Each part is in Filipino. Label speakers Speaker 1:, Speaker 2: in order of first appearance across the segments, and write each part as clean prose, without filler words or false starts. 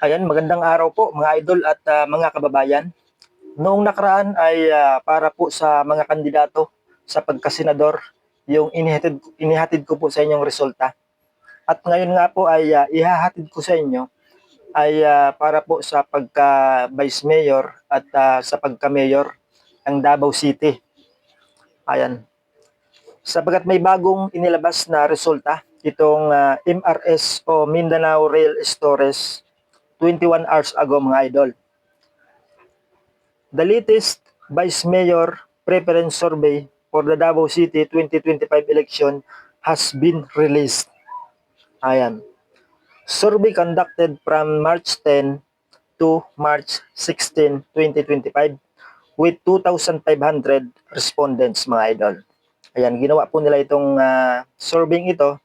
Speaker 1: Ayan, magandang araw po mga idol at mga kababayan. Noong nakaraan ay para po sa mga kandidato sa pagkasenador, yung inihatid ko po sa inyong resulta. At ngayon nga po ay ihahatid ko sa inyo ay para po sa pagka-vice mayor at sa pagka-mayor ng Davao City. Ayan. Sapagat may bagong inilabas na resulta, itong MRS o Mindanao Rail Stores 21 hours ago mga idol. The latest Vice Mayor Preference Survey for the Davao City 2025 election has been released. Ayan. Survey conducted from March 10 to March 16, 2025 with 2,500 respondents mga idol. Ayan, ginawa po nila itong survey ito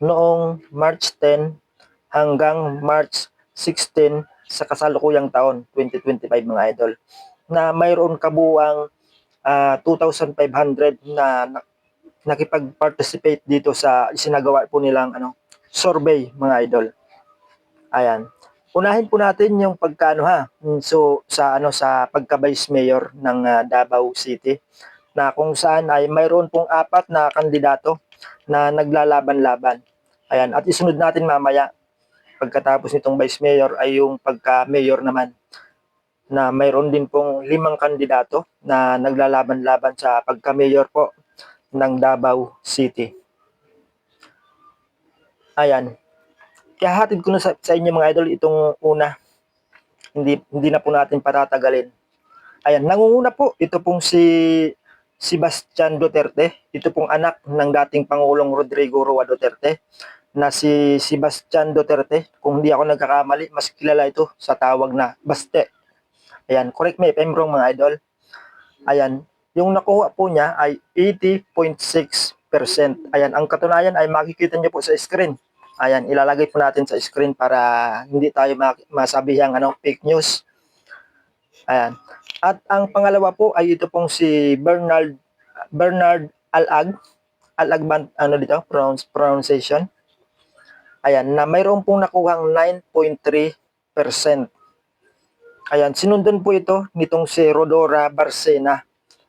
Speaker 1: noong March 10 hanggang March 16 sa kasalukuyang taon 2025 mga idol, na mayroon kabuang 2,500 na nakipag-participate dito sa isinagawa po nilang survey mga idol. Ayan. Unahin po natin yung pagkaano ha. So sa pagka-vice mayor ng Davao City, na kung saan ay mayroon pong 4 na kandidato na naglalaban-laban. Ayan, at isunod natin mamaya pagkatapos nitong vice mayor ay yung pagka-mayor naman, na mayroon din pong 5 kandidato na naglalaban-laban sa pagka-mayor po ng Davao City. Ayan. Ihahatid ko na sa inyo mga idol itong una. Hindi na po natin patatagalin. Ayan, nangunguna po ito pong si Sebastian Duterte. Ito pong anak ng dating Pangulong Rodrigo Roa Duterte, na si Sebastian Duterte. Kung hindi ako nagkakamali, mas kilala ito sa tawag na Baste. Ayan, correct me if I'm wrong mga idol. Ayan, yung nakuha po niya ay 80.6%. Ayan, ang katunayan ay makikita niyo po sa screen. Ayan, ilalagay po natin sa screen para hindi tayo masabihang fake news. Ayan. At ang pangalawa po ay ito pong si Bernard Alag. Alag ba dito? Pronunciation. Ayan, na mayroon pong nakuhang 9.3%. Ayan, sinundan po ito nitong si Rodora Barcena.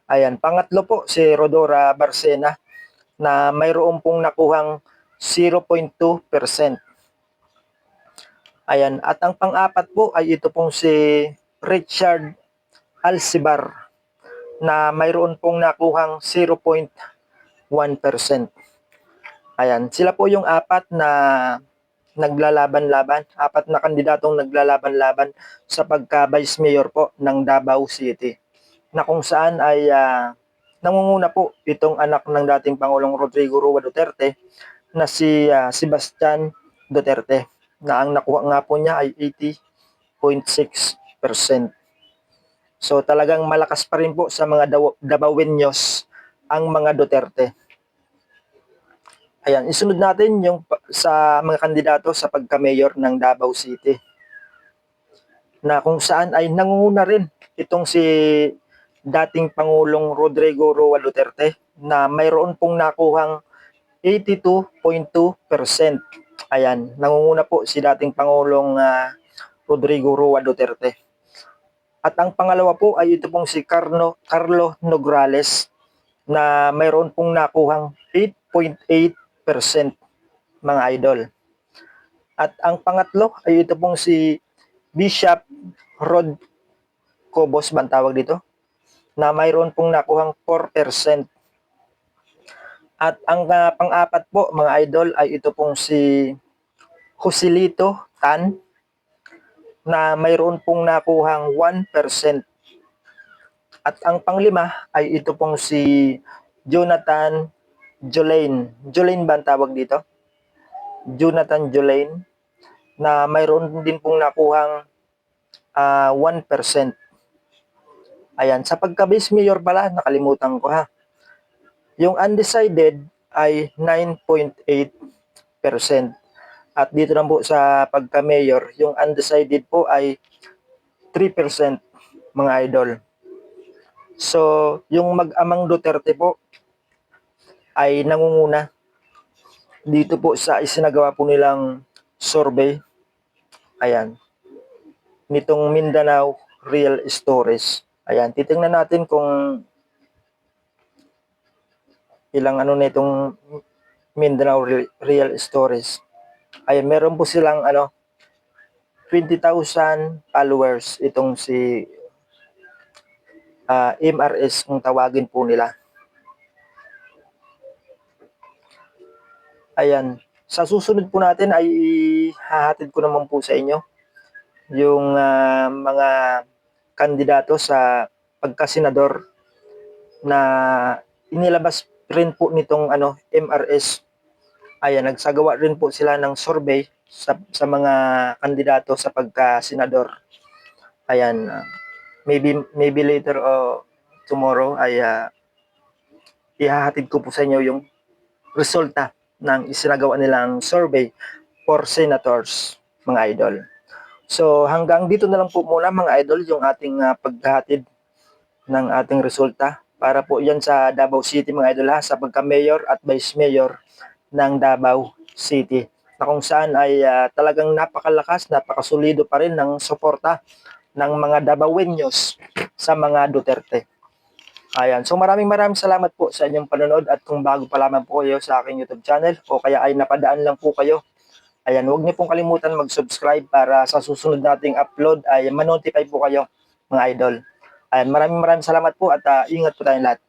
Speaker 1: Ayan, pangatlo po si Rodora Barcena, na mayroon pong nakuhang 0.2%. Ayan, at ang pang-apat po ay ito pong si Richard Alcibar, na mayroon pong nakuhang 0.1%. Ayan, sila po yung 4 na naglalaban-laban, 4 na kandidatong naglalaban-laban sa pagka-vice mayor po ng Davao City, na kung saan ay nangunguna po itong anak ng dating Pangulong Rodrigo Roa Duterte, na si Sebastian Duterte, na ang nakuha nga po niya ay 80.6%. So talagang malakas pa rin po sa mga Davaoenos ang mga Duterte. Ayan, isunod natin yung sa mga kandidato sa pagka-mayor ng Davao City, na kung saan ay nangunguna rin itong si dating Pangulong Rodrigo Roa Duterte, na mayroon pong nakuhang 82.2%. Ayan, nangunguna po si dating Pangulong Rodrigo Roa Duterte. At ang pangalawa po ay ito pong si Carlo Nograles, na mayroon pong nakuhang 8.8% mga idol. At ang pangatlo ay ito pong si Bishop Rod Cobos ba ang tawag dito, na mayroon pong nakuhang 4%. At ang pang-apat po mga idol ay ito pong si Joselito Tan, na mayroon pong nakuhang 1%. At ang panglima ay ito pong si Jonathan Jolain. Jolain ba ang tawag dito? Jonathan Jolain, na mayroon din pong nakuhang 1%. Ayan, sa pagka-vice mayor pala, nakalimutan ko ha. Yung undecided ay 9.8%. At dito na po sa pagka-mayor, yung undecided po ay 3% mga idol. So, yung mag-amang Duterte po ay nangunguna dito po sa isinagawa po nilang survey. Ayan. nitong Mindanao Real Stories. Ayan, titingnan natin kung ilang ano nitong Mindanao Real Stories. Ayan, meron po silang 20,000 followers itong si MRS kung tawagin po nila. Ayan, sa susunod po natin ay hahatid ko naman po sa inyo yung mga kandidato sa pagkasenador na inilabas rin po nitong MRS. Ayan, nagsagawa rin po sila ng survey sa mga kandidato sa pagkasenador. Ayan, maybe later o tomorrow ay ihahatid ko po sa inyo yung resulta ng isinagawa nilang survey for senators, mga idol. So hanggang dito na lang po muna mga idol yung ating paghahatid ng ating resulta para po yan sa Davao City mga idol sa pagka-mayor at vice mayor ng Davao City na kung saan ay talagang napakalakas, napakasulido pa rin ng suporta ng mga Davaoenos sa mga Duterte. Ayan. So maraming salamat po sa inyong panonood at kung bago pa lamang po kayo sa aking YouTube channel o kaya ay napadaan lang po kayo, ayan, huwag niyo pong kalimutan mag-subscribe para sa susunod nating upload ay ma-notify po kayo mga idol. Ayan, maraming salamat po at ingat po tayong lahat.